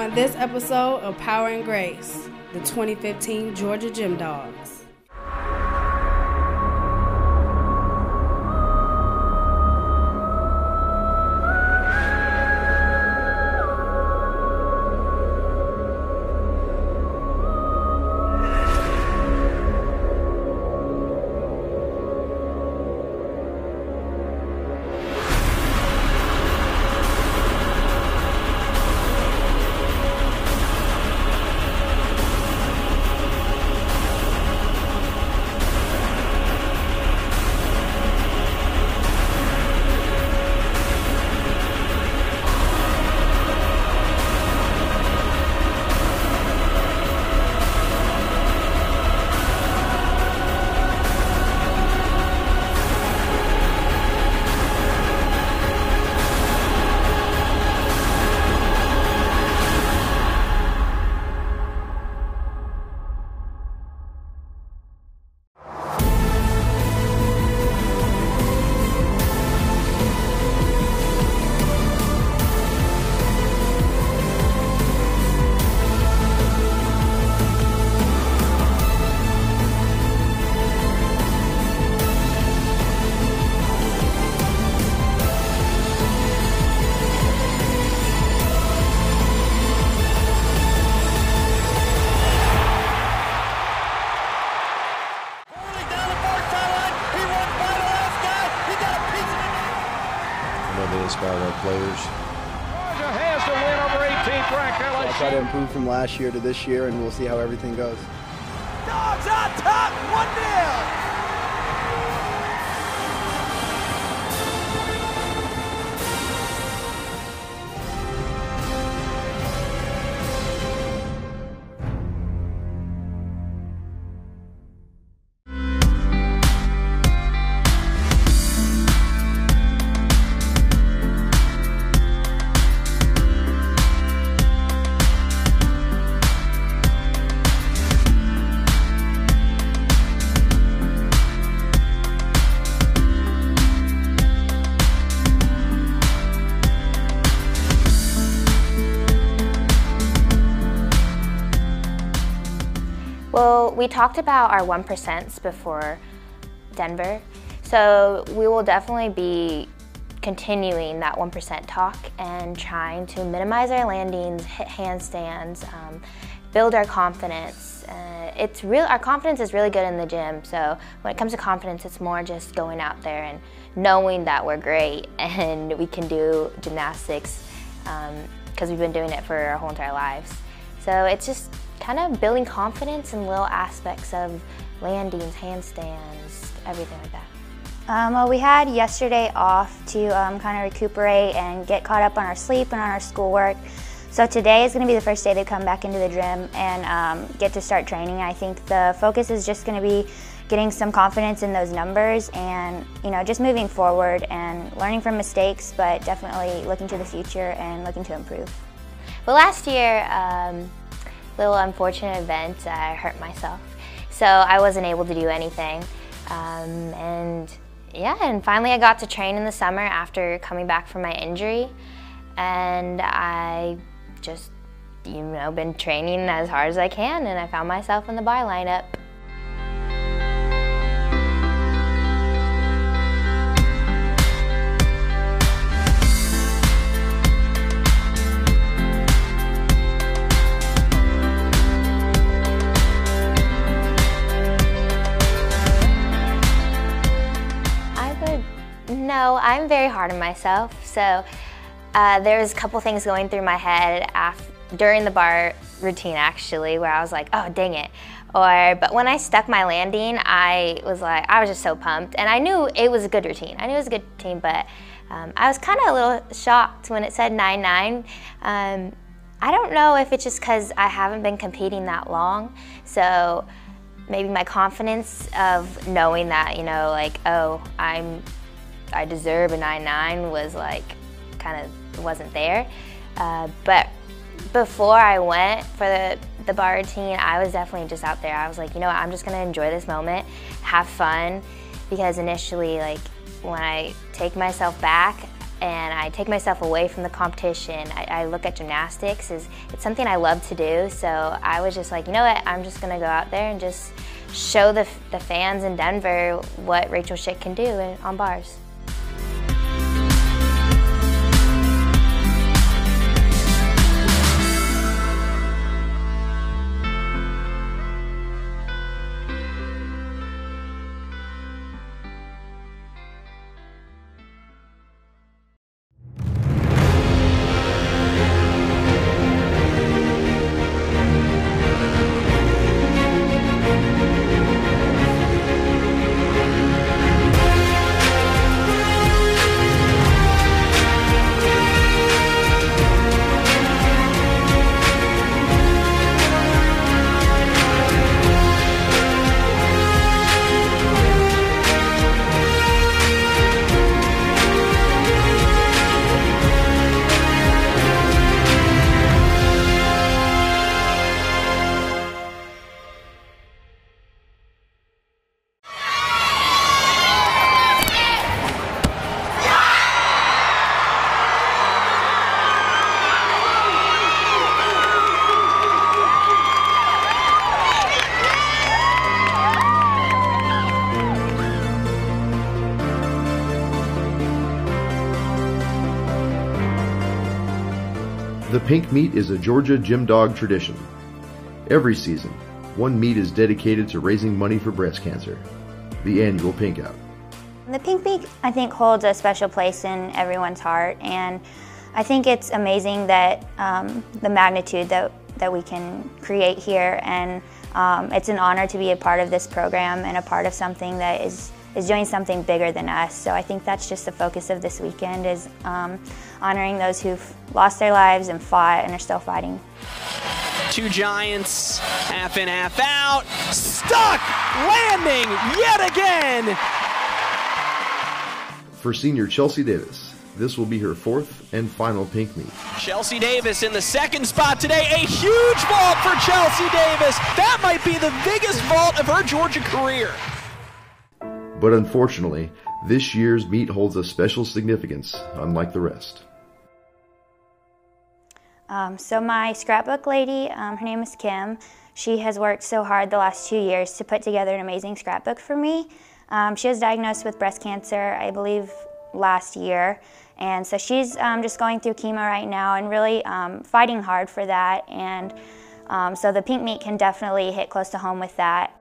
on this episode of Power and Grace, the 2015 Georgia Gymdogs. They inspire our players. Georgia has to win over 18th ranked LSU. I'll try to improve from last year to this year, and we'll see how everything goes. Dogs on top, 1-0. Well, we talked about our 1% before Denver, so we will definitely be continuing that 1% talk and trying to minimize our landings, hit handstands, build our confidence. Our confidence is really good in the gym, so when it comes to confidence, it's more just going out there and knowing that we're great and we can do gymnastics because we've been doing it for our whole entire lives. So it's just kind of building confidence in little aspects of landings, handstands, everything like that. Well, we had yesterday off to kind of recuperate and get caught up on our sleep and on our schoolwork. So today is going to be the first day they come back into the gym and get to start training. I think the focus is just going to be getting some confidence in those numbers and just moving forward and learning from mistakes, but definitely looking to the future and looking to improve. Well, last year, little unfortunate event, I hurt myself, so I wasn't able to do anything. And finally I got to train in the summer after coming back from my injury, and I just been training as hard as I can, and I found myself in the bar lineup. No, I'm very hard on myself, so there's a couple things going through my head during the bar routine actually, where I was like, oh dang it. But when I stuck my landing, I was just so pumped, and I knew it was a good routine. But I was kind of a little shocked when it said 9.9. I don't know if it's just because I haven't been competing that long, so maybe my confidence of knowing that, I deserve a 9.9 was wasn't there. But before I went for the bar routine, I was definitely just out there. I was like, I'm just gonna enjoy this moment, have fun, because initially, when I take myself back, and I take myself away from the competition. I look at gymnastics as it's something I love to do, so I was just like, you know what, I'm just gonna go out there and just show the fans in Denver what Rachel Schick can do on bars. The pink meet is a Georgia Gymdog tradition. Every season, one meet is dedicated to raising money for breast cancer, the annual Pink Out. The pink meet, I think, holds a special place in everyone's heart, and I think it's amazing that the magnitude that we can create here, and it's an honor to be a part of this program and a part of something that is doing something bigger than us. So I think that's just the focus of this weekend, is honoring those who've lost their lives and fought and are still fighting. Two giants, half in, half out, stuck, landing yet again. For senior Chelsea Davis, this will be her fourth and final pink meet. Chelsea Davis in the second spot today. A huge vault for Chelsea Davis. That might be the biggest vault of her Georgia career. But unfortunately, this year's meet holds a special significance, unlike the rest. So my scrapbook lady, her name is Kim. She has worked so hard the last 2 years to put together an amazing scrapbook for me. She was diagnosed with breast cancer, I believe, last year. And so she's just going through chemo right now and really fighting hard for that. And so the pink meet can definitely hit close to home with that.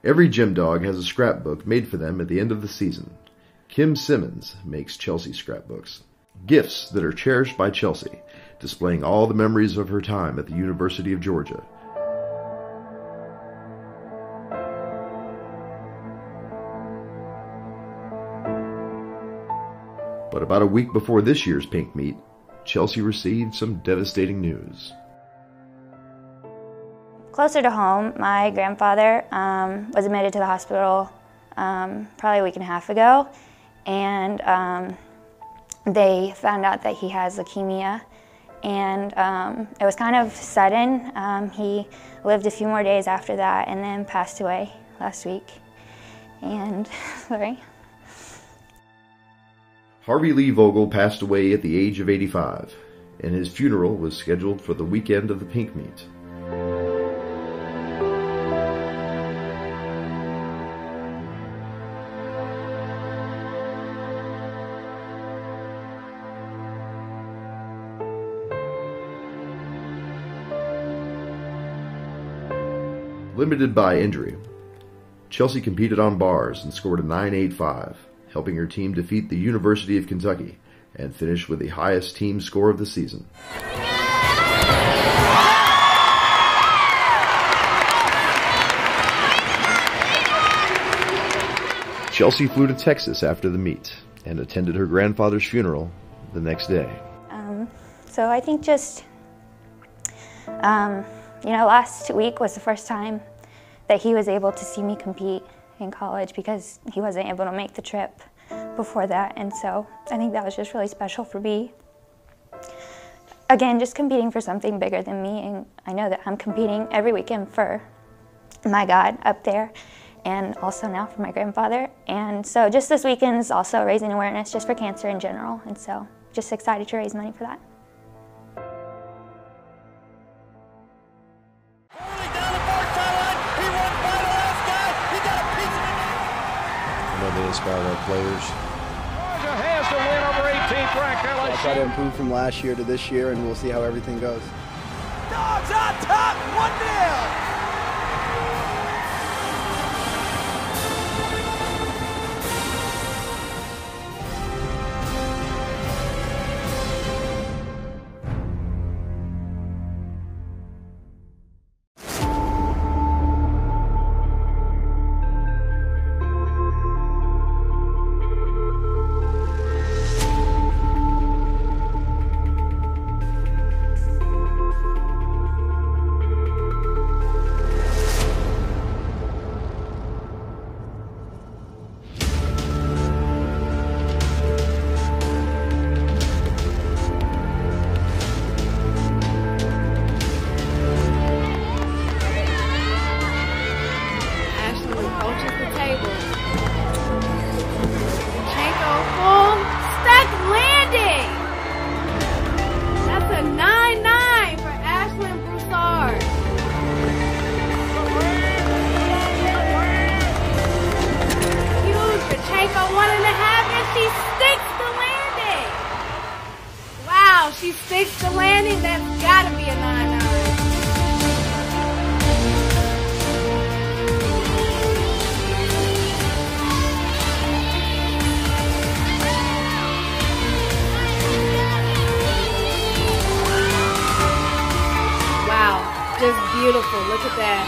Every Gymdog has a scrapbook made for them at the end of the season. Kim Simmons makes Chelsea scrapbooks, gifts that are cherished by Chelsea, displaying all the memories of her time at the University of Georgia. But about a week before this year's pink meet, Chelsea received some devastating news. Closer to home, my grandfather was admitted to the hospital probably a week and a half ago, and they found out that he has leukemia, and it was kind of sudden. He lived a few more days after that and then passed away last week. And, sorry. Harvey Lee Vogel passed away at the age of 85, and his funeral was scheduled for the weekend of the pink meet. Limited by injury, Chelsea competed on bars and scored a 9.85, helping her team defeat the University of Kentucky and finish with the highest team score of the season. Chelsea flew to Texas after the meet and attended her grandfather's funeral the next day. So I think just, last week was the first time that he was able to see me compete in college, because he wasn't able to make the trip before that. And so I think that was just really special for me. Again, just competing for something bigger than me, and I know that I'm competing every weekend for my God up there. and also now for my grandfather. And so just this weekend is also raising awareness just for cancer in general, and so just excited to raise money for that. They inspire our players. Georgia has to win over 18th ranked LSU. I'll try to improve from last year to this year, and we'll see how everything goes. Dogs on top, 1-0. She sticks the landing. That's gotta be a 9-9. Wow, just beautiful. Look at that.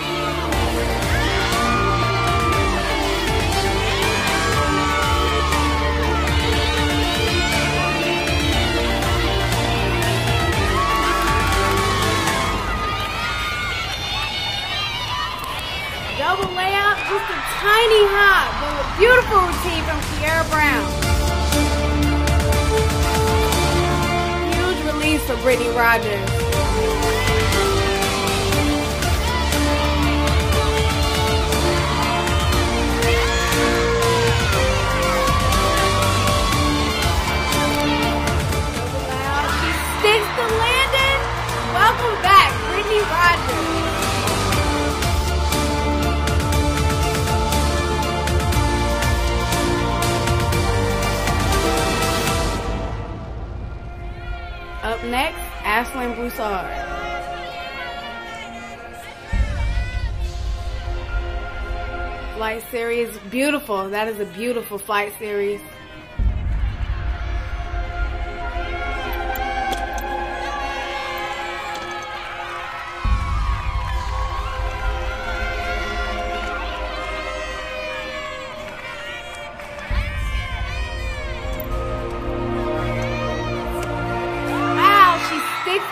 Double layout, just a tiny hop, but a beautiful routine from Kiera Brown. Huge release for Brittany Rogers. Double layout, she sticks the landing. Welcome back, Brittany Rogers. Up next, Ashlyn Broussard. Flight series, beautiful. That is a beautiful flight series.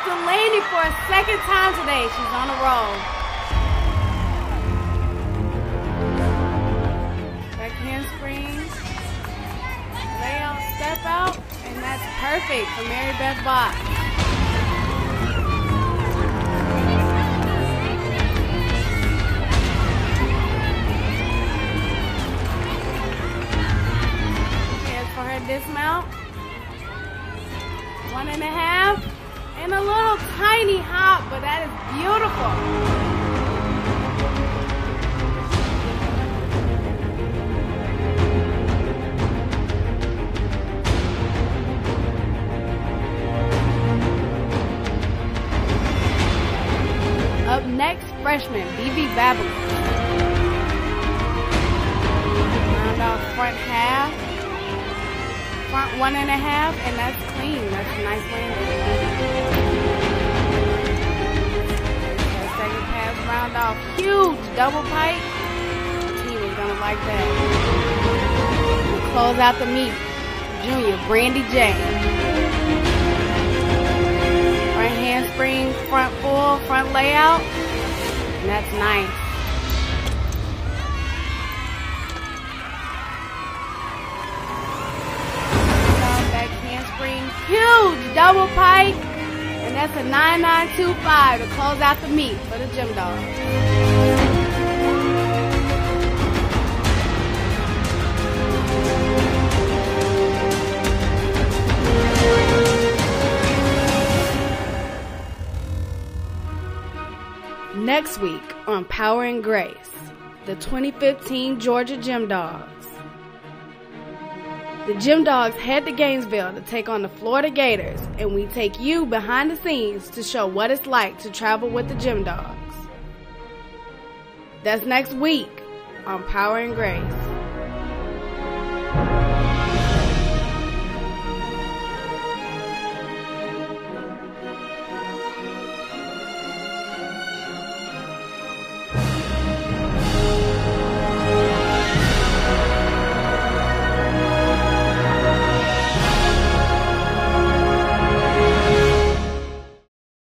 The landing for a second time today. She's on a roll. Back handspring. Layout, step out, and that's perfect for Mary Beth Bach. As for her dismount, 1.5. And a little tiny hop, but that is beautiful. Up next, freshman BB Babylon. Round out front half. Front 1.5, and that's clean. That's a nice landing. Second pass, round off, huge double pike. The team is gonna like that. We'll close out the meet. Junior Brandy J. Front handspring, front full, front layout, and that's nice. Huge double pike, and that's a 9.925 to close out the meet for the Gymdogs. Next week on Power and Grace, the 2015 Georgia Gymdogs. The Gymdogs head to Gainesville to take on the Florida Gators, and we take you behind the scenes to show what it's like to travel with the Gymdogs. That's next week on Power and Grace.